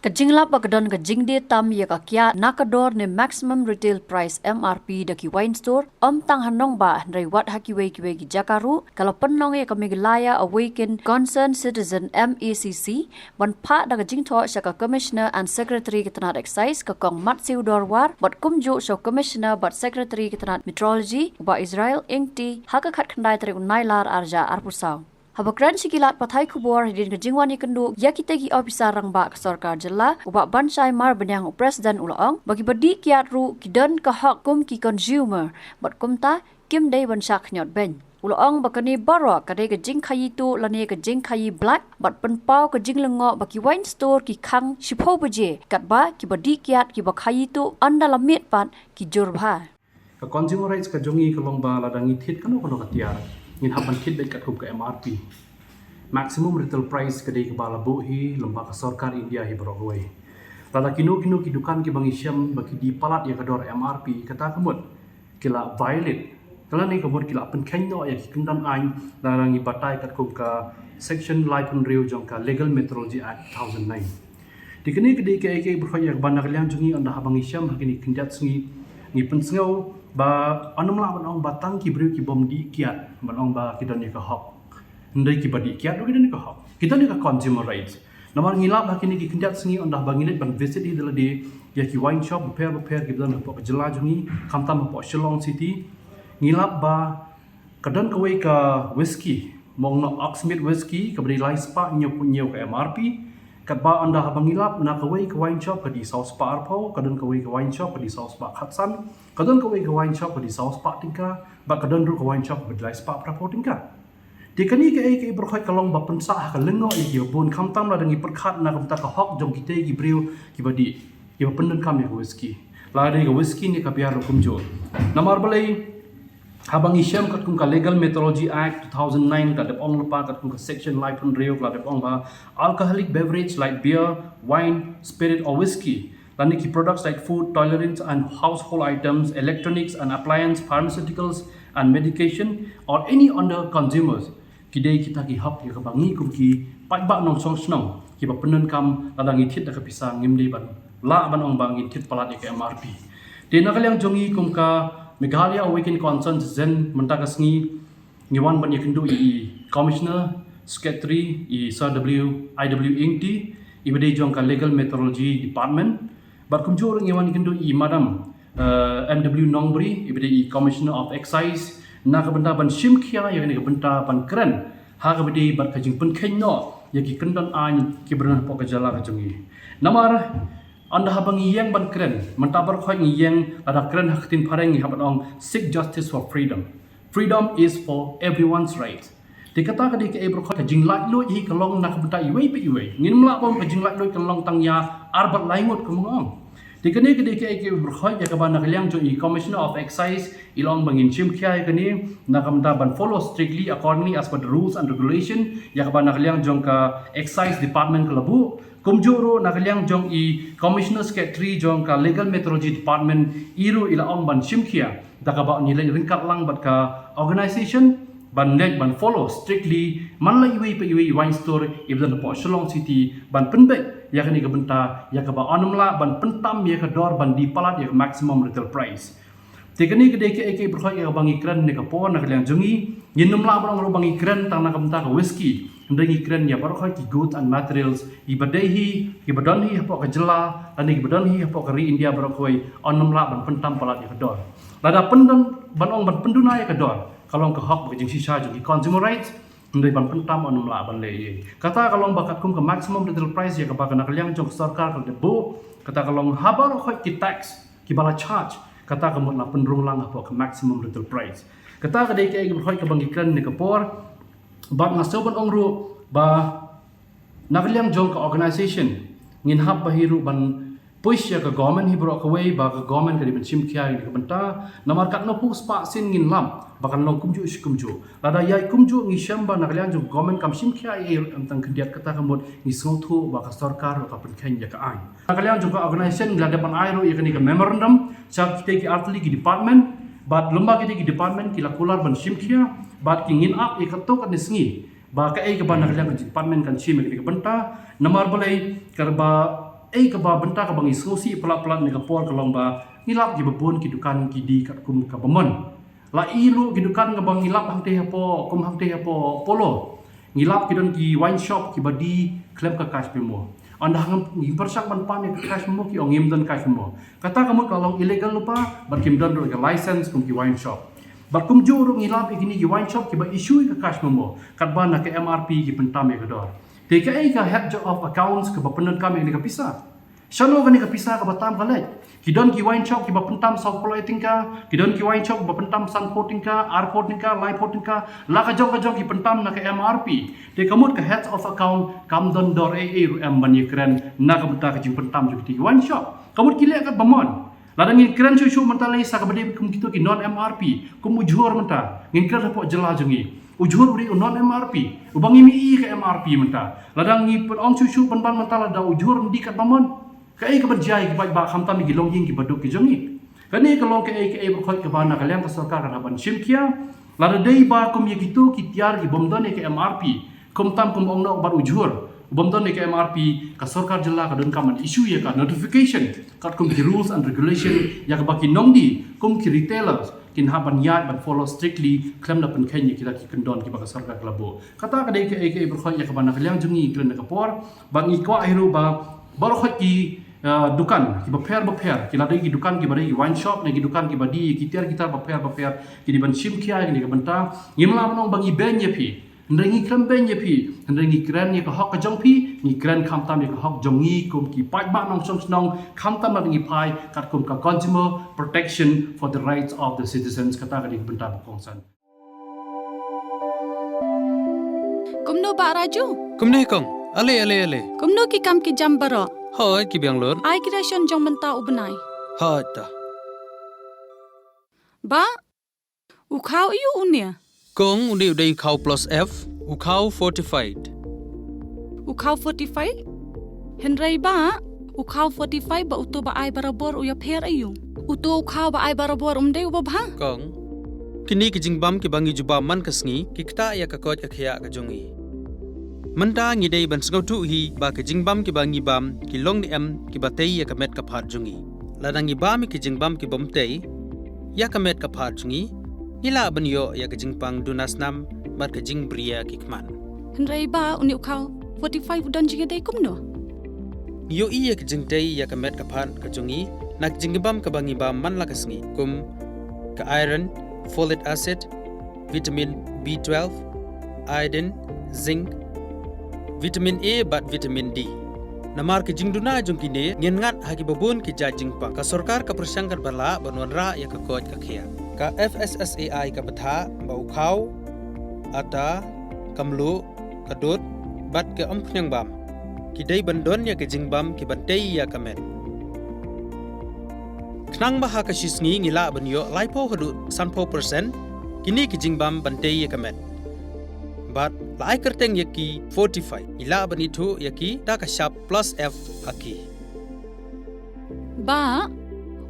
Kajinglap bagdon kajingde tam ya kakya nakador ne maximum retail price MRP daki wine store tang hanong ba ndai wat hakiwe kiwe ki Jakaru kalau penong ya Meghalaya awaken concerned citizen MECC ban pa da kajingtho saka commissioner and secretary kitanat excise ka kong mat siu dorwar bat kumju so commissioner bat secretary kitanat metrology ba Israel ingti haka khat khandai tari unai lar arja arpusau Habakran sikilat pathai kubor hidin ke jingwani kendu yakitegi officer rang ba sarkar jela uba bansai mar benyang presiden ulaong bagi badi kiat ru kidan ka hak kum ki consumer bat kumta kim dei bansa Khñiot Beiñ ulaong bakani baro kadai ke jing khayi tu lani ke jing khayi black bat penpau ke jing lengo bagi wine store ki khang shipho beje kat ba ki badi kiat ki ba khayi tu anda lamit pat ki jurba ka consumer rights ka jongi ka longba ladangi thit kanu kono Atiar ngin hapan kit bet kat kum ka MRP maximum retail price kadai ke bala bo hi lomba ka sarkar India hi barogoi lada kino ki dukan ki bangi syam baki di palat ya kador MRP kata kemut kila violate kala ni kemut kila pen khenno ya ki kendan ain larangi batai kat kum ka section laipun riu jong ka legal metrology act 2009 dikene kadai ke berkhaya banak liang jungi anda habangi syam hakini kendat sungi ngi pen sngau ba anumla banong batang ki beriu ki bom di kiat banong ba kidan ni ka hak ndai ki badi kiat do kidan ni ka hak kidan ni ka consumer rights namar ngilap hakini ki kendat singi ondah bangilet ban visit di dalade ya ki wine shop repair ki bidan po jela jungi khamtam po Shillong city ngilap ba kadan ka wei ka whiskey mong no oxmith whiskey ka beri lai spa nyau ka MRP kat ba anda bangilap na ka wei ka wine shop ka di South Spa arpo kadan ka wei ka wine shop ka di South Spa Khatsan kadan ka wei ka wine shop ka di South Spa tingka ba kadan ru ka wine shop ka di Spa prapo tingka dikani ke berkhoi kalong ba pensa ka lengo ki bun khamtam la dangi perkhat na kamta ka hok jong kite ki briu ki badi ki pendan kam ya whiskey la de ka whiskey ni ka biar kumjo namar balai habang isyam kat kum ka legal metrology act 2009 ka depong lepa kat kum ka section light on rio ka depong ba alcoholic beverage like beer wine spirit or whiskey lani ki products like food toiletries and household items electronics and appliance pharmaceuticals and medication or any other consumers kidai kita ki hap ya ka bangi kum ki pai ba nong song snong ki ba penan kam ladangi thit da ka pisang ngimli ban la ban ong bangi thit palat ya ka MRP de nakalyang jongi kum ka Meghalaya awaken concern zen mentakasngi ngiwan ban yakindu I commissioner secretary I Sir IW ingti ibade jong ka legal metrology department bat kumjor ngiwan yakindu I madam MW Nongbri ibade I commissioner of excise na ka benda ban shimkhia yakni ka benda ban kren ha ka bade bat kajing pen khenno yaki kendan an ki bernan po ka jala ka jongi namar anda habang yang ban keren mentabar khoi yang ada keren haktin pareng habang seek justice for freedom is for everyone's right dikata ka dik ebro khoi jing lak lo hi kalong nak benta iwe pe iwe ngin mla bom ka jing lak lo kalong tang ya arbat laimut kumong dikene ka dik ebro khoi ya ka ban nakliang jo I commissioner of excise ilong bangin chim khia kani nakamta ban follow strictly accordingly as per the rules and regulation ya ka ban nakliang jong ka excise department kalabu kumjuro nakaliang jong I commissioner secretary jong ka legal metrology department iru ila ong ban shimkhia daga ba nilai ringkat lang bat ka organization ban net ban follow strictly man la iwi pe iwi wine store ibdan po Shillong city ban penbek ya kani ka benta ya ka ba anumla ban pentam ya ka dor ban di palat ya maximum retail price tekani ke deke berkhoi ya bangi kran ne ka po nakaliang jongi yinumla barang ro bangi kran tang nakamta ka whiskey ndengi kren ya barkhoi ki goods and materials ibadehi ibadonhi hapo ka jela ani ibadonhi hapo ka ri India barkhoi onumla ban pentam palat ya kador lada pendan banong ban penduna ya kador kalong ka hak bajing sisa jadi consumer rights ndai ban pentam onumla ban le kata kalong bakat kum ka maximum retail price ya ka ba kana kaliang jong sarkar ka debo kata kalong habar khoi ki tax ki bala charge kata ka mutla penrung lang hapo ka maximum retail price kata ka dei ke berkhoi ka bangi kren ne ka por bat ngasoban ongru ba nakaliang jong ka organization ngin hab bahiru ban push ya ka government hi bro ka wei ba ka government ka diben simkhia ni ka benta namar kat no pu spa sin ngin lam bakan long kumju kumju lada yai kumju ngi shamba nakaliang jong government kam simkhia e antang kendiat kata kamot ngi sngothu ba ka sarkar ka penken ya ka ai nakaliang jong ka organization glada ban airo ya ka ni ka memorandum sa kita ki artli ki department bat lomba kita ki department ki lakular ban simkhia bat kingin up e katok ni sngi ba ka e ka ban nakaliang department kan sim ka benta namar balai karba ke ba benta ka bangi sosi pelat-pelat ni kapor kalong ba ngilap ki babon ki dukan ki di kat kum ka bamon la ilu ki dukan ngabang ngilap hang teh apo kum hang teh apo polo ngilap ki don ki wine shop ki badi klem ka cash pemo anda hang persak ban pan ki cash pemo ki ongim don cash pemo kata kamu kalong illegal lupa ban kim don do license kum ki wine shop bat kum juru ngilap ki ni ki wine shop ki ba issue ka cash pemo kat ban ka MRP ki pentam ya kedor TKA ka head of accounts ke bapenan kami ni kapisa. Shalo kani kapisa ka batam kalaj. Kidon ki wine shop ki bapentam South Polo tingka, kidon ki wine shop bapentam Sunport tingka, Airport tingka, Lyport tingka, la ka jong ki pentam na ka MRP. Te kamut ka head of account kam don dor AA em ban yekren na ka benta ka jing pentam ju ki wine shop. Kamut kilek ka bamon. Ladang ngin keren cu mentalai sa ka bade kum kitu ki non MRP, kum ujur menta. Ngin keren po jela jengi. Ujur uri non MRP, ubangi mi ke MRP menta. Ladang ni pen ong cucu ban mentala da ujur ndi kat bamon. Kai ke berjai ke baik ba khamta mi gilong ying ki baduk ki jongi. Kani kalong ke berkhot ke bana kalian ka sarkar kan ban simkia. Lada dei ba kum ye gitu ki tiar ki bomdon ke MRP. Kum tam kum ong nok bar ujur. Bomdon ke MRP ka sarkar jela ka don kaman issue ye ka notification kat kum ki rules and regulation ya ka baki nongdi kum ki retailers kin haban yat ban follow strictly klem na pen Kenya kita ki kendon ki baka sarkar klabo kata ka dei ke berkhot ya ka bana kalian jungi kren ka por bang i kwa hiru ba barkhot ki dukan ki baper ki ladai ki dukan ki badai wine shop ne ki dukan ki badi ki tiar kita baper ki di ban simkia ni ka benta ngimla manong bang i Beiñ ye pi ndrengi krem Beiñ ye pi ndrengi kren ye ka hok ka jong pi ni kren kham tam ye ka hok jongi kum ki pai ba nong song snong kham tam na ngi pai kat kum ka consumer protection for the rights of the citizens kata ka di benta kongsan kumno ba raju kumne kong ale kumno ki kam ki jam baro hoi ki biang lor ai creation jong menta ubnai ha ta ba u khau yu unia kong uni udai khau plus F u khau fortified u khau 45 henrei ba u khau 45 ba uto ba ai barabor u ya pher ayu uto u khau ba ai barabor umde u ba kong kini ki jingbam ki bangi juba man kasngi ki kta ya ka kot akhya ka jongi manta ngi dei ban sngau tu hi ba ki jingbam ki bangi bam ki long ni em ki batei ya ka met ka phat jongi ladangi bam ki jingbam ki bomtei ya ka met ka phat jongi nila ban yo ya ka jingpang dunas nam bar ka jing bria ki kman henrei ba uni u khau 45 don jiga dei kumno yo i ya ka jingtei ya ka met ka phat ka jongi nak jingbam ka bangi bam man la kasngi kum ka iron folic acid vitamin B12 iodine zinc vitamin A bat vitamin D namar ke jingduna jongkine ngien ngat hagi babun ki ja jingpa ka sarkar ka persangkar bala banwanra ya ka koj ka khia ka FSSAI ka batha ba ukhau ata kamlu kadut bat ke amphnyang bam ki dei bandon ya ke jingbam ki bantei ya kamet knang ba ha ka shisngi ngila banyo laipo hadu sanpo percent kini ki jingbam bantei ya kamet but lai kerteng yaki 45 ila bani thu yaki ta ka sharp plus F haki ba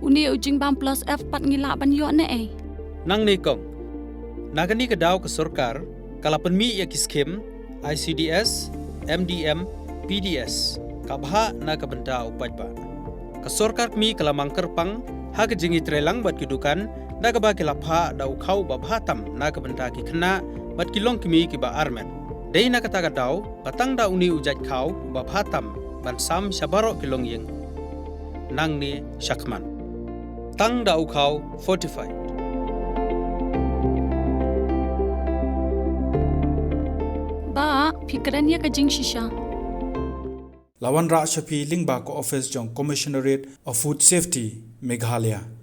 uni ujing bam plus F pat ngila ban yo ne ai nang ne kong nagani ka daw ka sarkar kala panmi yaki scheme ICDS MDM PDS ka bha na ka banta upaj ba ka sarkar mi kala mangker pang ha ka jingi trelang bat kidukan da ka ba kila pha da ukhau ba bhatam na ka banta ki khna bat kilong kimi ki ba armen dei na kata ka daw patang da uni ujat khau ba bhatam ban sam shabaro kilong yeng nang ni shakman tang da ukhau 45 ba fikran ya ka jing shisha Lawan Ra Shafi Lingba ko office jong Commissionerate of Food Safety Meghalaya